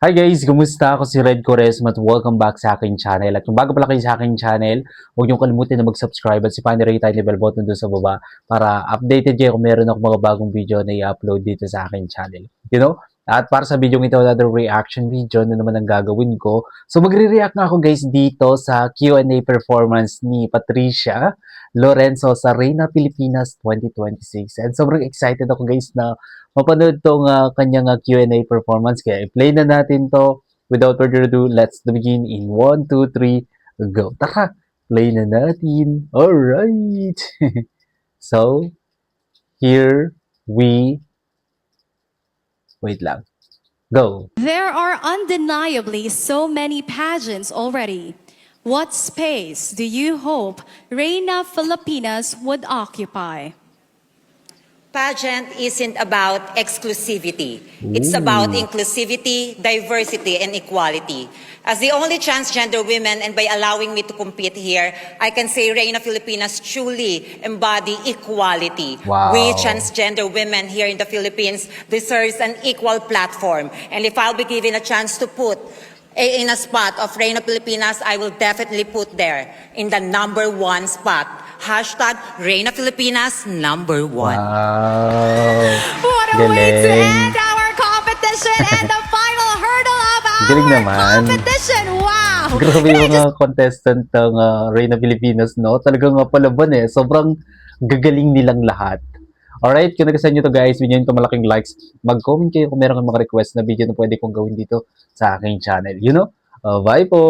Hi guys! Kumusta? Ako si Red Quaresma at welcome back sa aking channel. At kung bago pala kayo sa aking channel, huwag niyong kalimutan na mag-subscribe at si-rate tayo bell button doon sa baba para updated kayo kung meron ako mga bagong video na i-upload dito sa aking channel. You know? At para sa video ito, another reaction video na naman ang gagawin ko. So magre-react na ako guys dito sa Q&A performance ni Patricia Lorenzo sa Reyna Pilipinas 2026. And sobrang excited ako guys na mapanood tong kanyang Q&A performance. Kaya i-play na natin to. Without further ado, let's begin in 1, 2, 3, go. Tara, play na natin. Alright. So, here we... Wait lang. Go. There are undeniably so many pageants already. What space do you hope Reyna Filipinas would occupy? Pageant isn't about exclusivity. It's about inclusivity, diversity, and equality. As the only transgender woman, and by allowing me to compete here, I can say Reyna Filipinas truly embody equality. Wow. We transgender women here in the Philippines deserves an equal platform. And if I'll be given a chance to put in a spot of Reyna Filipinas, I will definitely put there in the #1 spot. Hashtag Reyna Filipinas #1. Wow. What a way to Galing. end our competition and the final hurdle of Galing our naman. competition. Wow! Grabe Can I yung mga contestant ng Reyna Pilipinas, no? Talagang palaban eh. Sobrang gagaling nilang lahat. Alright, kung nagustuhan nyo to guys, bigyan nyo ito malaking likes. Mag-comment kayo kung meron kang mga request na video na pwede kong gawin dito sa aking channel. You know? Bye po!